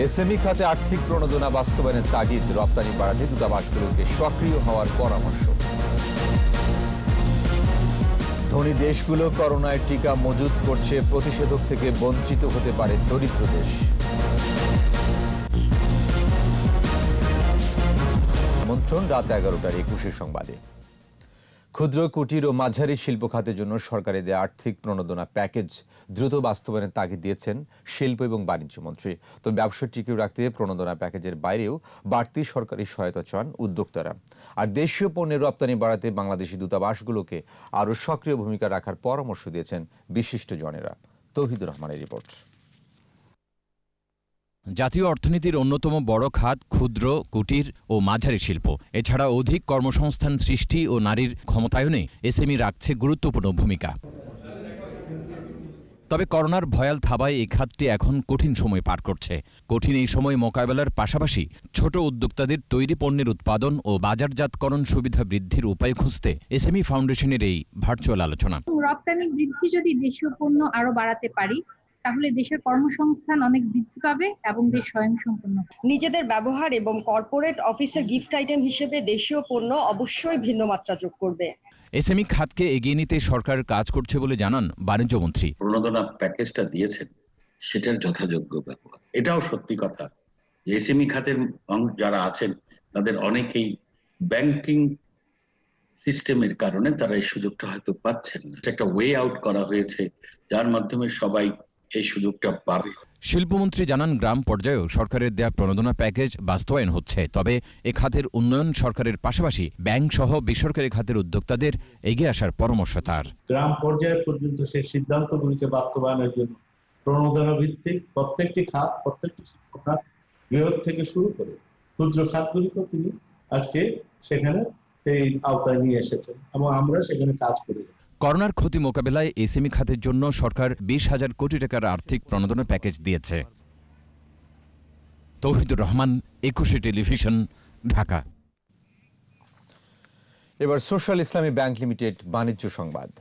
এসএমই খাতে আর্থিক প্রণোদনা বাস্তবায়নের তাগিদ, রপ্তানি বাড়াতে দূতাবাসগুলোকে সক্রিয় হওয়ার পরামর্শ। ধনী দেশগুলো করোনায় টিকা মজুত করছে, প্রতিষেধক থেকে বঞ্চিত হতে পারে দরিদ্র দেশ। আমন্ত্রণ রাত ১১টার একুশের সংবাদে। ক্ষুদ্র, কুটির ও মাঝারি শিল্প খাতের জন্য সরকারের দেয়া আর্থিক প্রণোদনা প্যাকেজ দ্রুত বাস্তবায়নের তাগিদ দিয়েছেন শিল্প এবং বাণিজ্য মন্ত্রী। তবে ব্যবসা টিকিয়ে রাখতে প্রণোদনা প্যাকেজের বাইরেও বাড়তি সরকারি সহায়তা চান উদ্যোক্তারা। আর দেশীয় পণ্যের রপ্তানি বাড়াতে বাংলাদেশি দূতাবাসগুলোকে আরও সক্রিয় ভূমিকা রাখার পরামর্শ দিয়েছেন বিশিষ্টজনেরা। তৌহিদুর রহমানের রিপোর্ট। জাতীয় অর্থনীতির অন্যতম বড় খাত ক্ষুদ্র, কুটির ও মাঝারি শিল্প। এছাড়া অধিক কর্মসংস্থান সৃষ্টি ও নারীর ক্ষমতায়নে এসএমই রাখছে গুরুত্বপূর্ণ ভূমিকা। তবে করোনার ভয়াল থাবায় এই খাতটি এখন কঠিন সময় পার করছে। কঠিন এই সময় মোকাবেলার পাশাপাশি ছোট উদ্যোক্তাদের তৈরি পণ্যের উৎপাদন ও বাজারজাতকরণ সুবিধা বৃদ্ধির উপায় খুঁজতে এসএমই ফাউন্ডেশনের এই ভার্চুয়াল আলোচনা। রপ্তানি বৃদ্ধি যদি দেশীয় পণ্য আরো বাড়াতে পারি, তাহলে দেশের কর্মসংস্থান অনেক বৃদ্ধি পাবে এবং দেশ স্বয়ংসম্পূর্ণ। নিজেদের ব্যবহার এবং কর্পোরেট অফিসের গিফট আইটেম হিসেবে দেশীয় পণ্য অবশ্যই ভিন্ন মাত্রা যোগ করবে। এসএমই খাতকে এগিয়ে নিতে সরকার কাজ করছে বলে জানান বাণিজ্যমন্ত্রী। প্রণোদনা প্যাকেজটা দিয়েছেন সেটার যথাযোগ্য ব্যবহার, এটাও সত্যি কথা যে এসএমই খাতের যারা আছেন তাদের অনেকেই ব্যাংকিং সিস্টেমের কারণে তারা এই সুযোগটা হয়তো পাচ্ছেন না। একটা ওয়ে আউট করা হয়েছে যার মাধ্যমে সবাই এই সুযোগটা পাবে। শিল্পমন্ত্রী জানান গ্রাম পর্যায়েও সরকারের দেয়া প্রণোদনা প্যাকেজ বাস্তবায়ন হচ্ছে, তবে এ খাতের উন্নয়ন সরকারের পাশাপাশি ব্যাংক সহ বেসরকারি খাতের উদ্যোক্তাদের এগিয়ে আসার পরামর্শ তার। গ্রাম পর্যায়ে পর্যন্ত সেই সিদ্ধান্তগুলিকে বাস্তবায়নের জন্য প্রণোদনা ভিত্তিক প্রত্যেকটি খাত, প্রত্যেকটি শিল্প খাত, বৃহৎ থেকে শুরু করে ক্ষুদ্র খাতগুলিকেও তিনি আজকে সেখানে সেই আওতায় নিয়ে এসেছেন এবং আমরা সেখানে কাজ করে যাই। করোনার ক্ষতি মোকাবেলায় এসএমই খাতের জন্য সরকার 20,000 কোটি টাকার আর্থিক প্রণোদনা প্যাকেজ দিয়েছে। তৌহিদুর রহমান, 21 টেলিভিশন, ঢাকা। এবার সোশ্যাল ইসলামী ব্যাংক লিমিটেড বাণিজ্য সংবাদ।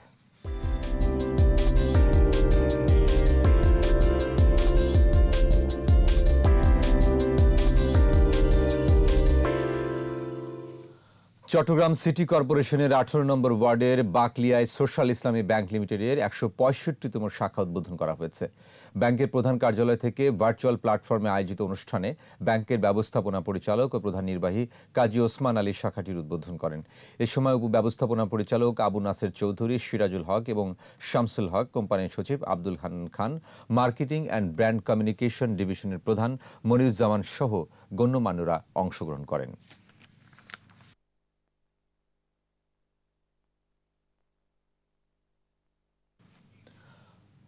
চট্টগ্রাম সিটি কর্পোরেশনের 18 নম্বর ওয়ার্ডের বাকলিয়ায় সোশ্যাল ইসলামী ব্যাংক লিমিটেডের 165তম শাখা উদ্বোধন করা হয়েছে। ব্যাংকের প্রধান কার্যালয় থেকে ভার্চুয়াল প্ল্যাটফর্মে আয়োজিত অনুষ্ঠানে ব্যাংকের ব্যবস্থাপনা পরিচালক ও প্রধান নির্বাহী কাজী ওসমান আলী শাখাটির উদ্বোধন করেন। এ সময় উপব্যবস্থাপনা পরিচালক আবু নাসের চৌধুরী, সিরাজুল হক এবং শামসুল হক, কোম্পানির সচিব আব্দুল হান্নান খান, মার্কেটিং অ্যান্ড ব্র্যান্ড কমিউনিকেশন ডিভিশনের প্রধান মনিরুজ্জামান সহ গণ্যমান্যরা অংশগ্রহণ করেন।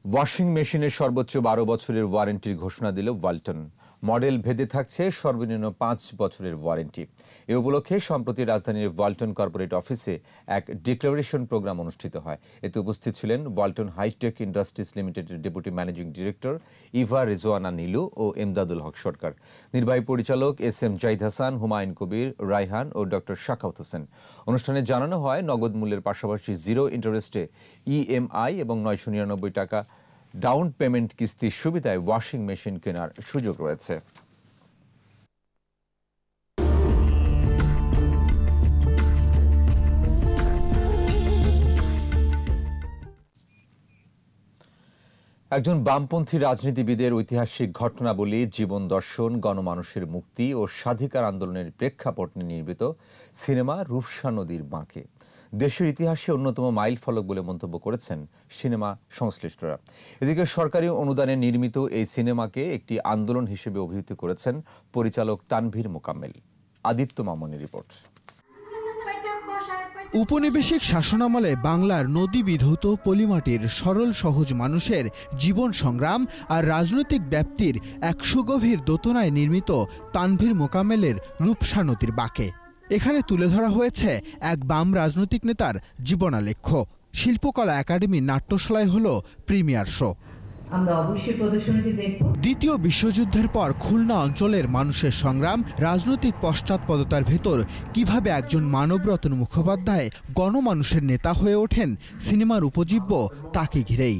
ওয়াশিং মেশিনের সর্বোচ্চ 12 বছরের ওয়ারেন্টির ঘোষণা দিল ওয়ালটন। মডেল ভেদে থাকছে সর্বনিম্ন 5 বছরের ওয়ারেন্টি। এ উপলক্ষে সম্প্রতি রাজধানীর ওয়ালটন কর্পোরেট অফিসে এক ডিক্লারেশন প্রোগ্রাম অনুষ্ঠিত হয়। এতে উপস্থিত ছিলেন ওয়ালটন হাইটেক ইন্ডাস্ট্রিজ লিমিটেডের deputy managing director Eva Rezwana Nilu ও এমদাদুল হক সরকার, নির্বাহী পরিচালক এস.এম. জাহিদ হাসান, হুমায়ুন কবির, রায়হান ও ডক্টর শাখাওয়াত হোসেন। অনুষ্ঠানে জানানো হয় নগদ মূল্যের পাশাপাশি 0 ইন্টারেস্টে ইএমআই এবং 999 টাকা ডাউন পেমেন্ট কিস্তির সুবিধায় ওয়াশিং মেশিন কেনার সুযোগ রয়েছে। একজন বামপন্থী রাজনীতিবিদের ঐতিহাসিক ঘটনাবলী, জীবন দর্শন, গণমানুষের মুক্তি ও স্বাধিকার আন্দোলনের প্রেক্ষাপট নিয়ে নির্মিত সিনেমা রূপসা নদীর বাঁকে দেশের ইতিহাসে অন্যতম মাইল ফলক বলে মন্তব্য করেছেন সিনেমা সংশ্লিষ্টরা। এদিকে সরকারি অনুদানে নির্মিত এই সিনেমাকে একটি আন্দোলন হিসেবে অভিহিত করেছেন পরিচালক তানভীর মোকাম্মেল। আদিত্য মামুনের রিপোর্ট। উপনিবেশিক শাসনামলে বাংলার নদী বিধৌত পলিমাটির সরল সহজ মানুষের জীবন সংগ্রাম আর রাজনৈতিক ব্যাপ্তির এক সুগভীর দোতনায় নির্মিত তানভীর মোকাম্মেলের রূপসা নদীর বাঁকে এখানে তুলে ধরা হয়েছে এক বাম রাজনৈতিক নেতার জীবনালেখ্য। শিল্পকলা একাডেমি নাট্যশালায় হলো প্রিমিয়ার শো। আমরা অবশ্যই প্রদর্শনীটি দেখব। দ্বিতীয় বিশ্বযুদ্ধের পর খুলনা অঞ্চলের মানুষের সংগ্রাম, রাজনৈতিক পশ্চাৎপদতার ভেতর কিভাবে একজন মানবরতন মুখোপাধ্যায় গণমানুষের নেতা হয়ে ওঠেন সিনেমার উপজীব্য তাকে ঘিরেই।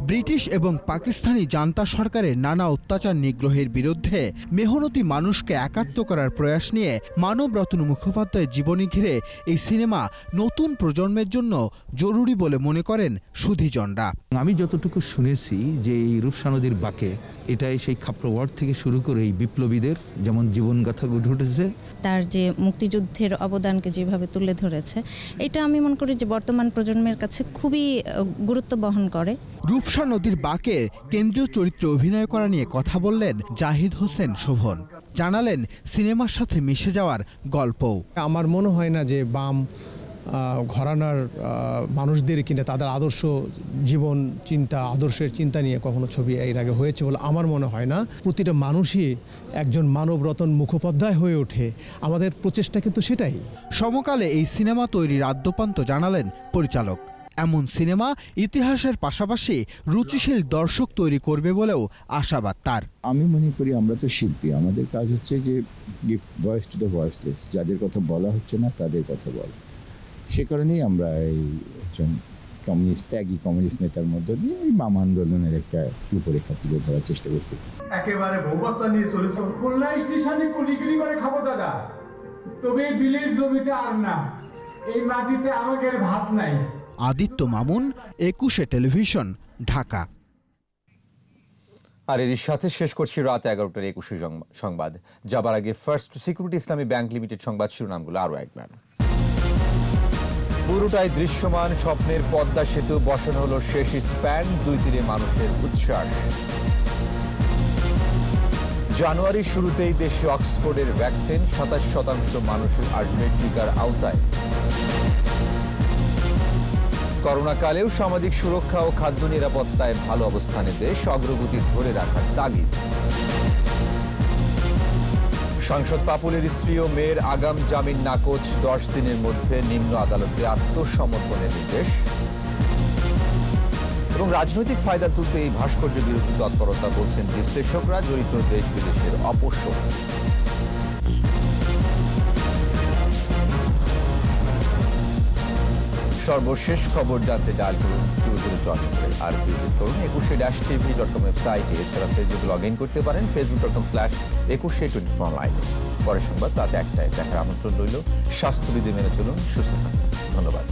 ব্রিটিশ এবং পাকিস্তানি জান্তা সরকারের নানা অত্যাচার নিগ্রহের বিরুদ্ধে মেহনতি মানুষকে একাত্ম করার প্রয়াস নিয়ে মানবরতন মুখোপাধ্যায়ের জীবনী ঘিরে এই সিনেমা নতুন প্রজন্মের জন্য জরুরি বলে মনে করেন সুধীজনরা। আমি যতটুকু শুনেছি যে এই রূপসা নদীর বাঁকে এটাই সেই খাপড়া ওয়ার্ড থেকে শুরু করে এই বিপ্লবীদের যেমন জীবনগাথা গড়ে উঠেছে, তার যে মুক্তিযুদ্ধের অবদানকে যেভাবে তুলে ধরেছে, এটা আমি মনে করি যে বর্তমান প্রজন্মের কাছে খুবই গুরুত্ব বহন করে। রূপসা নদীর বাঁকে কেন্দ্রীয় চরিত্রে অভিনয় করা নিয়ে কথা বললেন জাহিদ হোসেন শোভন। জানালেন সিনেমার সাথে মিশে যাওয়ার গল্পও। আমার মনে হয় না যে বাম ঘরানার মানুষদের কিনে তাদের আদর্শ জীবন চিন্তা, আদর্শের চিন্তা নিয়ে কখনো ছবি এর আগে হয়েছে বলে আমার মনে হয় না। প্রতিটা মানুষই একজন মানবরতন মুখোপাধ্যায় হয়ে ওঠে, আমাদের প্রচেষ্টা কিন্তু সেটাই। সমকালে এই সিনেমা তৈরির আদ্যোপান্ত জানালেন পরিচালক। এমন সিনেমা ইতিহাসের পাশাপাশি রুচিশীল দর্শক তৈরি করবে বলেও আশাবাদ তার। আমি মনে করি আমরা তো শিল্পী, আমাদের কাজ হচ্ছে যে give voice to the voiceless, যাদের কথা বলা হচ্ছে না তাদের কথা বলা। সে কারণেই আমরা এই একজন ত্যাগী কমিউনিস্ট নেতার মধ্য দিয়ে এই বাম আন্দোলনের একটা রূপরেখা তুলে ধরার চেষ্টা করছে। একেবারে বৌবাসা নিয়ে চলেছ। খুলনা স্টেশনে কুলিগুলি করে খাবো দাদা, তবে বিলের জমিতে আর না, এই মাটিতে আমাদের ভাত নাই। আদিত্য মামুন, 21 টেলিভিশন, ঢাকা। আর এর সাথে শেষ করছি রাত 11টার 21 সংবাদ। যাবার আগে ফার্স্ট সিকিউরিটি ইসলামী ব্যাংক লিমিটেড সংবাদ শিরোনামগুলো আরো একবার। পুরোটাই দৃশ্যমান স্বপ্নের পদ্মা সেতু বসানো হলো শেষ স্প্যান, 2 তীরে মানুষের উচ্ছ্বাস। জানুয়ারির শুরুতেই দেশে অক্সফোর্ডের ভ্যাকসিন, 27% মানুষের আসবে টিকার আওতায়। করোনাকালেও সামাজিক সুরক্ষা ও খাদ্য নিরাপত্তায় ভালো অবস্থানে দেশ, অগ্রগতি ধরে রাখার তাগিদ। সাংসদ পাপুলের স্ত্রী ও মেয়ের আগাম জামিন নাকচ, 10 দিনের মধ্যে নিম্ন আদালতে আত্মসমর্পণের নির্দেশ। এবং রাজনৈতিক ফায়দা তুলতে এই ভাস্কর্য বিরোধী তৎপরতা, বলছেন বিশ্লেষকরা, জড়িত দেশ বিদেশের অপসর। সর্বশেষ খবর জানতে ডায়াল করুন 2020 আর ভিজিট করুন 21-tv.com ওয়েবসাইটে। এছাড়া ফেসবুক লগ ইন করতে পারেন, facebook.com/2124 অনলাইনে। পরের সংবাদ রাত 1টায় দেখার আমন্ত্রণ রইল। স্বাস্থ্যবিধি মেনে চলুন, সুস্থ থাকুন। ধন্যবাদ।